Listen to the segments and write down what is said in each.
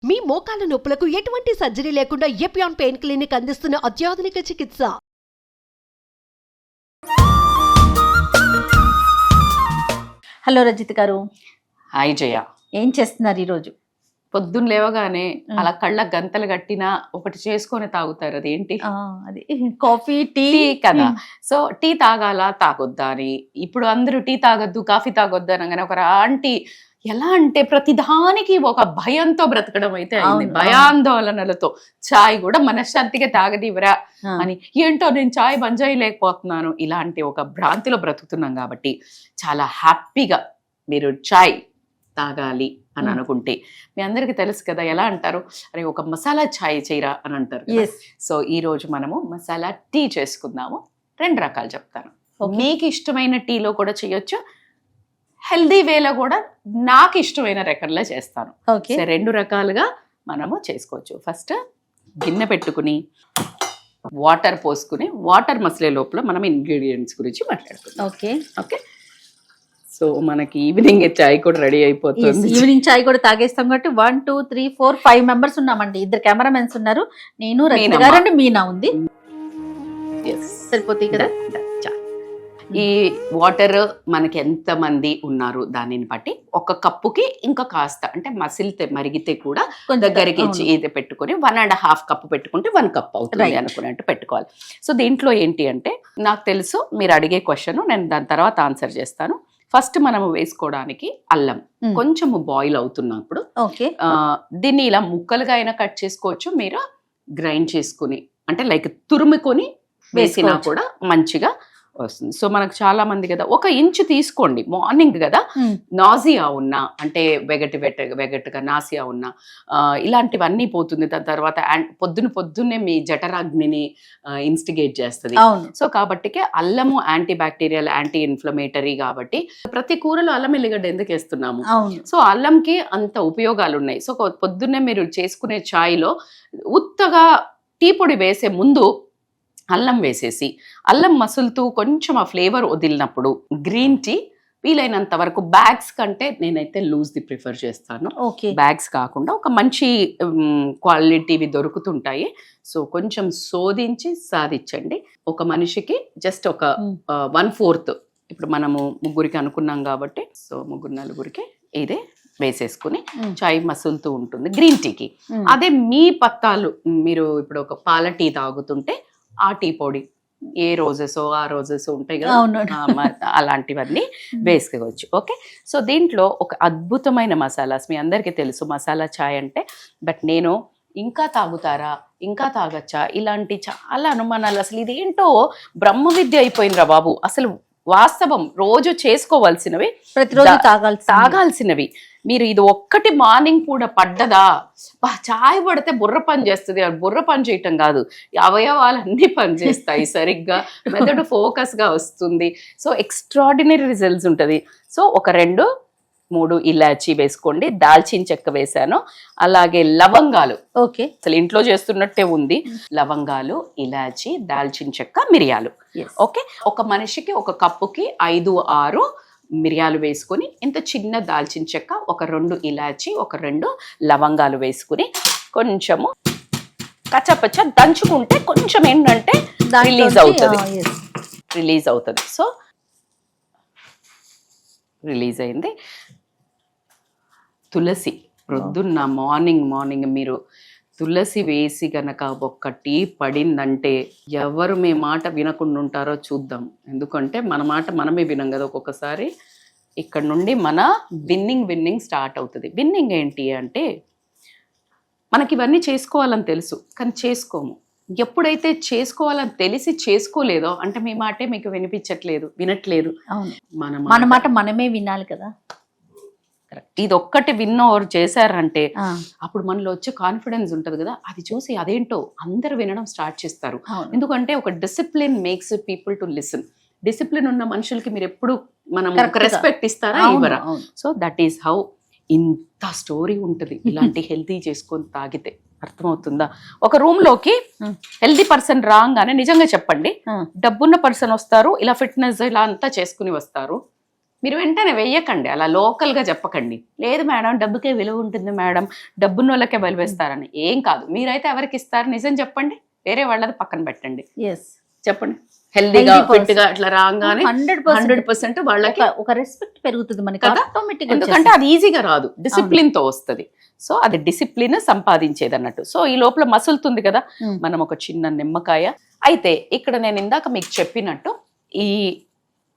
మీ మోకాల నొప్పులకు ఎటువంటి సర్జరీ లేకుండా ఎపియాన్ పెయిన్ క్లినిక్ అందిస్తున్న అత్యాధునిక చికిత్స. హలో రజిత్ గారు. హాయ్ జయ. ఏం చేస్తున్నారు ఈరోజు? పొద్దున్న లేవగానే అలా కళ్ళ గంతలు కట్టినా ఒకటి చేసుకొని తాగుతారు, అదేంటి? అది కాఫీ, టీ కదా. సో టీ తాగాలా తాగొద్దా అని, ఇప్పుడు అందరూ టీ తాగొద్దు కాఫీ తాగొద్దు అనగానే ఒక ఆంటీ ఎలా అంటే ప్రతిదానికి ఒక భయంతో బ్రతకడం అయితే అయింది. భయాందోళనలతో చాయ్ కూడా మనశ్శాంతిగా తాగదివరా అని, ఏంటో నేను చాయ్ బంద్ చేయలేకపోతున్నాను, ఇలాంటి ఒక భ్రాంతిలో బ్రతుకుతున్నాం. కాబట్టి చాలా హ్యాపీగా మీరు చాయ్ తాగాలి అని అనుకుంటే, మీ అందరికి తెలుసు కదా ఎలా అంటారు, అరే ఒక మసాలా ఛాయ్ చేయరా అని అంటారు. సో ఈ రోజు మనము మసాలా టీ చేసుకుందాము. 2 రకాలు చెప్తాను. మీకు ఇష్టమైన టీలో కూడా చేయొచ్చు, హెల్దీ వేలో కూడా నాకు ఇష్టమైన రకంలో చేస్తాను. సో 2 రకాలుగా మనము చేసుకోవచ్చు. ఫస్ట్ గిన్నె పెట్టుకుని వాటర్ పోసుకుని, వాటర్ మసలే లోపల మనం ఇంగ్రీడియంట్స్ గురించి మాట్లాడుకుందాం. ఓకే. సో మనకి ఈవినింగ్ చాయ్ కూడా రెడీ అయిపోతుంది. ఈవినింగ్ చాయ్ కూడా తాగేస్తాం కాబట్టి 1 2 3 4 5 మెంబర్స్ ఉన్నామండి. 2 కెమెరామెన్స్ ఉన్నారు, నేను, రజిత గారు అండ్ మీనా ఉంది. సరిపోతాయి కదా. ఈ వాటర్ మనకి ఎంత మంది ఉన్నారు దానిని బట్టి ఒక కప్పుకి ఇంకా కాస్త, అంటే మసిలితే మరిగితే కూడా దగ్గరికి ఇది పెట్టుకుని 1.5 కప్పు పెట్టుకుంటే 1 కప్ అవుతుంది అనుకున్నట్టు పెట్టుకోవాలి. సో దీంట్లో ఏంటి అంటే, నాకు తెలుసు మీరు అడిగే క్వశ్చన్, నేను దాని తర్వాత ఆన్సర్ చేస్తాను. ఫస్ట్ మనము వేసుకోవడానికి అల్లం కొంచెము బాయిల్ అవుతున్నప్పుడు దీన్ని ఇలా ముక్కలుగా అయినా కట్ చేసుకోవచ్చు, మీరు గ్రైండ్ చేసుకుని అంటే లైక్ తురుముకొని వేసినా కూడా మంచిగా వస్తుంది. సో మనకు చాలా మంది కదా, 1 ఇంచు తీసుకోండి. మార్నింగ్ కదా నాసియా ఉన్నా, అంటే వెగటుగా నాసియా ఉన్నా ఇలాంటివన్నీ పోతుంది. దాని తర్వాత పొద్దున్నే మీ జఠరాగ్నిని ఇన్స్టిగేట్ చేస్తుంది. సో కాబట్టి అల్లము యాంటీ బ్యాక్టీరియల్, యాంటీ ఇన్ఫ్లమేటరీ. కాబట్టి ప్రతి కూరలో అల్లం ఎల్లిగడ్డ ఎందుకు వేస్తున్నాము? సో అల్లంకి అంత ఉపయోగాలు ఉన్నాయి. సో పొద్దున్నే మీరు చేసుకునే ఛాయ్లో ఉత్తగా టీ పొడి వేసే ముందు అల్లం వేసేసి, అల్లం మసులుతూ కొంచెం ఆ ఫ్లేవర్ వదిలినప్పుడు గ్రీన్ టీ వీలైనంత వరకు, బ్యాగ్స్ కంటే నేనైతే లూజ్ది ప్రిఫర్ చేస్తాను. బ్యాగ్స్ కాకుండా ఒక మంచి క్వాలిటీవి దొరుకుతుంటాయి. సో కొంచెం శోధించి సాధించండి. ఒక మనిషికి జస్ట్ ఒక 1/4, ఇప్పుడు మనము 3 అనుకున్నాం కాబట్టి, సో 3-4 ఇదే వేసేసుకుని చాయ్ మసులుతూ ఉంటుంది గ్రీన్ టీకి. అదే మీ పక్కాలు, మీరు ఇప్పుడు ఒక పాల టీ తాగుతుంటే ఆ టీ పొడి ఏ రోజెస్ ఆ రోజెస్ ఉంటాయి కదా, అలాంటివన్నీ వేసుకోవచ్చు. ఓకే. సో దీంట్లో ఒక అద్భుతమైన మసాలాస్, మీ అందరికీ తెలుసు మసాలా చాయ్ అంటే, బట్ నేను ఇంకా తాగుతారా, ఇంకా తాగచ్చా, ఇలాంటి చాలా అనుమానాలు. అసలు ఇదేంటో బ్రహ్మ విద్య అయిపోయిందిరా బాబు. అసలు వాస్తవం రోజు చేసుకోవాల్సినవి, ప్రతిరోజు తాగాల్సినవి. మీరు ఇది ఒక్కటి మార్నింగ్ కూడా పడ్డదా, చాయ్ పడితే బుర్ర పని చేస్తుంది. బుర్ర పని చేయటం కాదు, అవయవాలన్నీ పని చేస్తాయి సరిగ్గా, మెదడు ఫోకస్గా వస్తుంది. సో ఎక్స్ట్రాడినరీ రిజల్ట్స్ ఉంటుంది. సో ఒక 2-3 ఇలాచీ వేసుకోండి, దాల్చిన చెక్క వేసాను, అలాగే లవంగాలు. ఓకే, అసలు ఇంట్లో చేస్తున్నట్టే ఉంది. లవంగాలు, ఇలాచీ, దాల్చిన చెక్క, మిరియాలు. ఓకే. ఒక మనిషికి 1 కప్పుకి 5-6 మిరియాలు వేసుకుని, ఇంత చిన్న దాల్చిన చెక్క, ఒక 2 ఇలాచి, ఒక 2 లవంగాలు వేసుకుని కొంచెము కచ్చపచ్చ దంచుకుంటే కొంచెం ఏంటంటే రిలీజ్ అవుతుంది. సో రిలీజ్ అయింది. తులసి ప్రొద్దున్న మార్నింగ్ మీరు తులసి వేసి గనక ఒక్క టీ పడిందంటే ఎవరు మీ మాట వినకుండా ఉంటారో చూద్దాం. ఎందుకంటే మన మాట మనమే వినం కదా ఒక్కొక్కసారి. ఇక్కడ నుండి మన విన్నింగ్ స్టార్ట్ అవుతుంది. విన్నింగ్ ఏంటి అంటే, మనకి ఇవన్నీ చేసుకోవాలని తెలుసు కానీ చేసుకోము. ఎప్పుడైతే చేసుకోవాలని తెలిసి చేసుకోలేదో అంటే మీ మాటే మీకు వినట్లేదు. మన మాట మనమే వినాలి కదా. ఇది ఒక్కటి విన్నోవర్ చేశారంటే అప్పుడు మనలో వచ్చే కాన్ఫిడెన్స్ ఉంటుంది కదా, అది చూసి అదేంటో అందరు వినడం స్టార్ట్ చేస్తారు. ఎందుకంటే ఒక discipline makes people to listen. Discipline ఉన్న మనుషులకి మీరు ఎప్పుడు మనం రెస్పెక్ట్ ఇస్తారా, ఇవ్వరా? సో దట్ ఈస్ హౌ ఇంత స్టోరీ ఉంటుంది ఇలాంటి హెల్తీ చేసుకొని తాగితే. అర్థమవుతుందా? ఒక రూమ్ లోకి హెల్తీ పర్సన్ రాగానే నిజంగా చెప్పండి, డబ్బున్న పర్సన్ వస్తారు, ఇలా ఫిట్నెస్ ఇలా అంతా చేసుకుని వస్తారు. మీరు వెంటనే వెయ్యకండి, అలా లోకల్గా చెప్పకండి. లేదు మేడం డబ్బుకే విలువ ఉంటుంది మేడం, డబ్బున్న వాళ్ళకే బలివేస్తారని. ఏం కాదు, మీరైతే ఎవరికి ఇస్తారు నిజం చెప్పండి, వేరే వాళ్ళది పక్కన పెట్టండి. చెప్పండి, హెల్దీగా ఫిట్ గా అట్లా రాగానే 100% వాళ్ళకి ఒక రెస్పెక్ట్ పెరుగుతుంది మనకి కదా. ఆటోమేటిక్. ఎందుకంటే అది ఈజీగా రాదు, డిసిప్లిన్ తో వస్తుంది. సో అది డిసిప్లిన్ సంపాదించేది అన్నట్టు. సో ఈ లోపల మసులుతుంది కదా, మనం ఒక చిన్న నిమ్మకాయ. అయితే ఇక్కడ నేను ఇందాక మీకు చెప్పినట్టు ఈ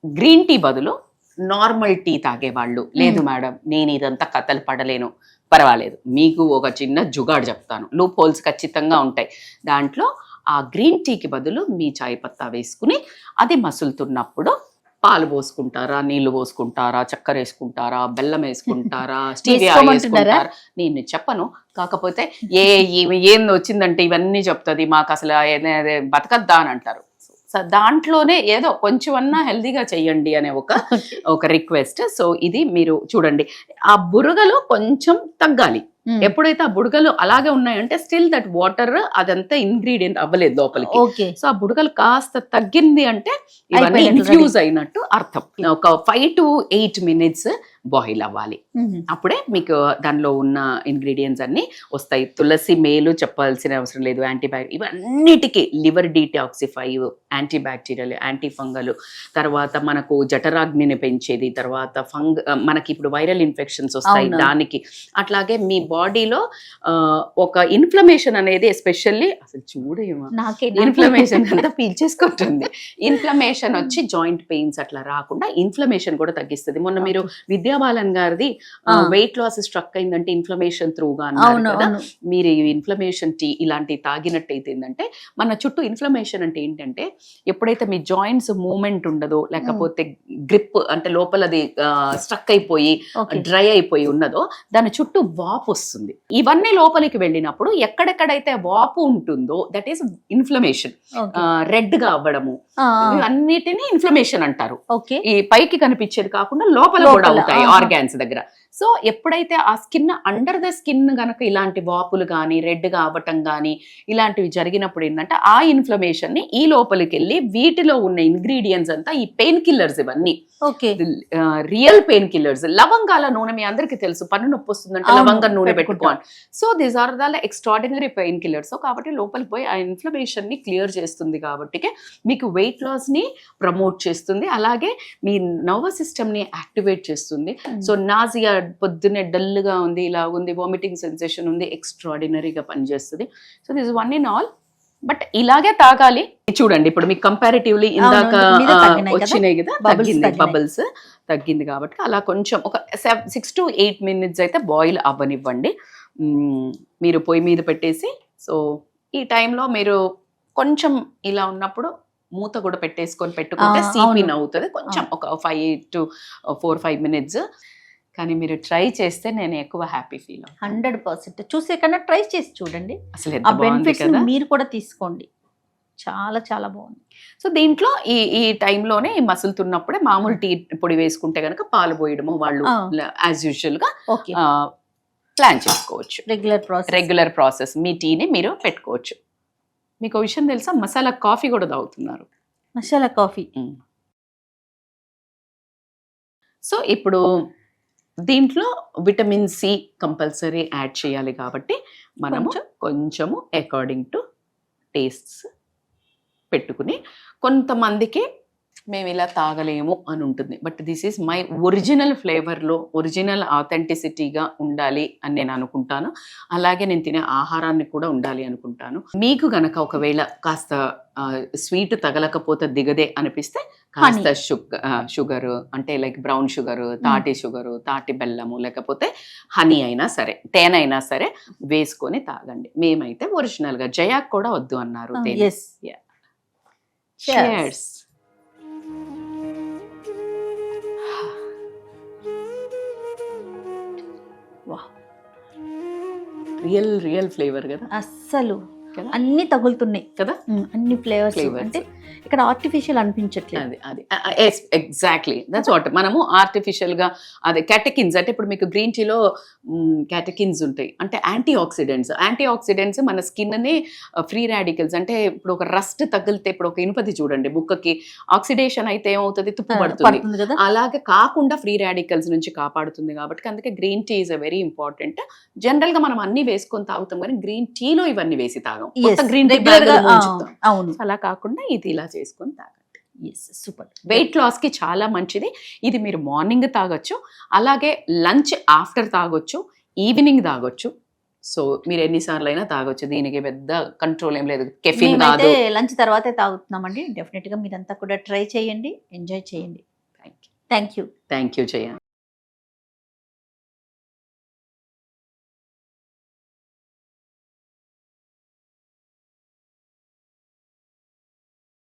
గ్రీన్ టీ బదులు నార్మల్ టీ తాగేవాళ్ళు, లేదు మేడం నేను ఇదంతా కథలు పడలేను, పర్వాలేదు, మీకు ఒక చిన్న జుగాడు చెప్తాను. లూప్ హోల్స్ ఖచ్చితంగా ఉంటాయి దాంట్లో. ఆ గ్రీన్ టీకి బదులు మీ చాయ్ పత్తా వేసుకుని అది మసులుతున్నప్పుడు పాలు పోసుకుంటారా, నీళ్లు పోసుకుంటారా, చక్కెర వేసుకుంటారా, బెల్లం వేసుకుంటారా, స్టీవియా వేసుకుంటారా, నేను చెప్పను. కాకపోతే ఏం వచ్చిందంటే ఇవన్నీ చెప్తుంది, మాకు అసలు బతకద్దా అని అంటారు. దాంట్లోనే ఏదో కొంచెం అన్నా హెల్దీగా చెయ్యండి అనే ఒక రిక్వెస్ట్. సో ఇది మీరు చూడండి, ఆ బురగలు కొంచెం తగ్గాలి. ఎప్పుడైతే ఆ బుడగలు అలాగే ఉన్నాయంటే స్టిల్ దట్ వాటర్ అదంతా ఇంగ్రీడియంట్ అవ్వలేదు లోపలికి. సో ఆ బుడగలు కాస్త తగ్గింది అంటే ఇవన్నీ ఇన్ఫ్యూజ్ అయినట్టు అర్థం. ఒక 5 to 8 minutes బాయిల్ అవ్వాలి. అప్పుడే మీకు దానిలో ఉన్న ఇంగ్రీడియంట్స్ అన్ని వస్తాయి. తులసి మేలు చెప్పాల్సిన అవసరం లేదు, యాంటీబయాటిక్ ఇవన్నిటికీ liver detoxify, anti bacterial, anti fungal, తర్వాత మనకు జఠరాగ్నిని పెంచేది, తర్వాత మనకి ఇప్పుడు వైరల్ ఇన్ఫెక్షన్స్ వస్తాయి దానికి. అట్లాగే మీ బాడీలో ఒక ఇన్ఫ్లమేషన్ అనేది ఎస్పెషల్లీ అసలు చూడేమో ఇన్ఫ్లమేషన్ అంతా పీల్చేసుకుంటుంది. ఇన్ఫ్లమేషన్ వచ్చి జాయింట్ పెయిన్స్ అట్లా రాకుండా ఇన్ఫ్లమేషన్ కూడా తగ్గిస్తుంది. మొన్న మీరు విద్యాబాలన్ గారిది వెయిట్ లాస్ స్ట్రక్ అయిందంటే ఇన్ఫ్లమేషన్ త్రూగా అన్నారు కదా. మీరు ఇన్ఫ్లమేషన్ టీ ఇలాంటి తాగినట్టయితే ఏంటంటే మన చుట్టూ ఇన్ఫ్లమేషన్ అంటే ఏంటంటే ఎప్పుడైతే మీ జాయింట్స్ మూవ్మెంట్ ఉండదో, లేకపోతే గ్రిప్ అంటే లోపలది స్ట్రక్ అయిపోయి డ్రై అయిపోయి ఉన్నదో దాని చుట్టూ వాపు వస్తుంది. ఇవన్నీ లోపలికి వెళ్ళినప్పుడు ఎక్కడెక్కడైతే వాపు ఉంటుందో దట్ ఈస్ ఇన్ఫ్లమేషన్. రెడ్ గా అవ్వడము అన్నిటిని ఇన్ఫ్లమేషన్ అంటారు. ఈ పైకి కనిపించేది కాకుండా లోపల కూడా అవుతాయి ఆర్గాన్స్ దగ్గర. సో ఎప్పుడైతే ఆ స్కిన్ అండర్ ద స్కిన్ గనక ఇలాంటి వాపులు కానీ రెడ్ గా అవ్వటం కానీ ఇలాంటివి జరిగినప్పుడు ఏంటంటే ఆ ఇన్ఫ్లమేషన్ ని ఈ లోపలికి వెళ్ళి వీటిలో ఉన్న ఇంగ్రీడియంట్స్ అంతా ఈ పెయిన్ కిల్లర్స్, ఇవన్నీ రియల్ పెయిన్ కిల్లర్స్. లవంగాల నూనె మీ అందరికి తెలుసు, పన్ను నొప్పి వస్తుందంటే లవంగ నూనె పెట్టుకోండి. So these are the extraordinary pain killers. So కాబట్టి లోపలికి పోయి ఆ ఇన్ఫ్లమేషన్ ని క్లియర్ చేస్తుంది, కాబట్టి మీకు వెయిట్ లాస్ ని ప్రమోట్ చేస్తుంది, అలాగే మీ నర్వస్ సిస్టమ్ ని యాక్టివేట్ చేస్తుంది. సో నాజియా పొద్దున్నే డల్ గా ఉంది, ఇలా ఉంది, వామిటింగ్ సెన్సేషన్ ఉంది, ఎక్స్ట్రాడినరీగా పనిచేస్తుంది. So this one in all. But ఇలాగే తాగాలి. చూడండి ఇప్పుడు మీకు కంపారిటివ్లీ ఇందాక వచ్చినాయి కదా, తగ్గింది, బబుల్స్ తగ్గింది కాబట్టి అలా కొంచెం ఒక 6 to 8 minutes అయితే బాయిల్ అవ్వనివ్వండి మీరు పొయ్యి మీద పెట్టేసి. సో ఈ టైంలో మీరు కొంచెం ఇలా ఉన్నప్పుడు మూత కూడా పెట్టేసుకొని పెట్టుకుంటే సీపిన్ అవుతుంది కొంచెం, ఒక 5 to 4-5 minutes. కానీ మీరు ట్రై చేస్తే నేను ఎక్కువ హ్యాపీ ఫీల్ అవుతాను. 100% చూసే కన్నా ట్రై చేసి చూడండి, అసలు ఆ బెనిఫిట్స్ మీరు కూడా తీసుకోండి. చాలా చాలా బాగుంది. సో దీంట్లో ఈ టైంలోనే ఈ మసులుతున్నప్పుడే మామూలు టీ పొడి వేసుకుంటే కనుక పాలు పోయడము వాళ్ళు యాజ్ యూజువల్ గా ప్లాన్ చేసుకోవచ్చు. రెగ్యులర్ ప్రాసెస్ మీ టీని మీరు పెట్టుకోవచ్చు. మీకు విషయం తెలుసా, మసాలా కాఫీ కూడా తాగుతున్నారు. మసాలా కాఫీ. సో ఇప్పుడు దీంట్లో విటమిన్ సి కంపల్సరీ యాడ్ చేయాలి కాబట్టి మనము కొంచెము అకార్డింగ్ టు టేస్ట్స్ పెట్టుకుని, కొంతమందికి మేము ఇలా తాగలేము అని ఉంటుంది, but this is my original ఫ్లేవర్లో ఒరిజినల్ ఆథెంటిసిటీగా ఉండాలి అని నేను అనుకుంటాను. అలాగే నేను తినే ఆహారాన్ని కూడా ఉండాలి అనుకుంటాను. మీకు గనక ఒకవేళ కాస్త స్వీట్ తగలకపోతే దిగదే అనిపిస్తే కాస్త షుగర్ అంటే లైక్ బ్రౌన్ షుగర్, తాటి షుగర్, తాటి బెల్లము, లేకపోతే హనీ అయినా సరే, తేనైనా సరే వేసుకొని తాగండి. మేమైతే ఒరిజినల్గా జయాక్ కూడా వద్దు అన్నారు. Cheers. రియల్ ఫ్లేవర్ కదా అస్సలు. కదా అన్ని తగులుతున్నాయి కదా అన్ని ఫ్లేవర్స్ Flavors. అంటే ఇక్కడ ఆర్టిఫిషియల్ అనిపించట్లేదు. అది ఎగ్జాక్ట్లీ దట్స్ వాట్ మనము ఆర్టిఫిషియల్ గా అదే క్యాటకిన్స్ అంటే ఇప్పుడు మీకు గ్రీన్ టీలో క్యాటకిన్స్ ఉంటాయి అంటే యాంటీ ఆక్సిడెంట్స్ మన స్కిన్ ని ఫ్రీ రాడికల్స్ అంటే ఇప్పుడు ఒక రస్ట్ తగిలితే ఇప్పుడు ఒక ఇనుపది చూడండి బుక్కకి ఆక్సిడేషన్ అయితే ఏమవుతుంది తుప్పు పడుతుంది పడుతుంది కదా. అలాగే కాకుండా ఫ్రీ రాడికల్స్ నుంచి కాపాడుతుంది కాబట్టి అందుకే green tea is a very important. General గా మనం అన్ని వేసుకొని తాగుతాం కానీ గ్రీన్ టీలో ఇవన్నీ వేసి తాగం Yes, గ్రీన్ టీ regular గా, అవును. అలా కాకుండా ఇది ఇలా చేసుకొని తాగండి. సూపర్. వెయిట్ లాస్ కి చాలా మంచిది ఇది. మీరు మార్నింగ్ తాగొచ్చు, అలాగే లంచ్ ఆఫ్టర్ తాగొచ్చు, ఈవినింగ్ తాగొచ్చు. సో మీరు ఎన్నిసార్లు అయినా తాగొచ్చు, దీనికి పెద్ద కంట్రోల్ ఏం లేదు. కెఫిన్ కాదు. లంచ్ తర్వాతే తాగుతున్నామండి. డెఫినెట్ గా మీరంతా కూడా ట్రై చేయండి, ఎంజాయ్ చేయండి. Thank you. Thank you Jaya.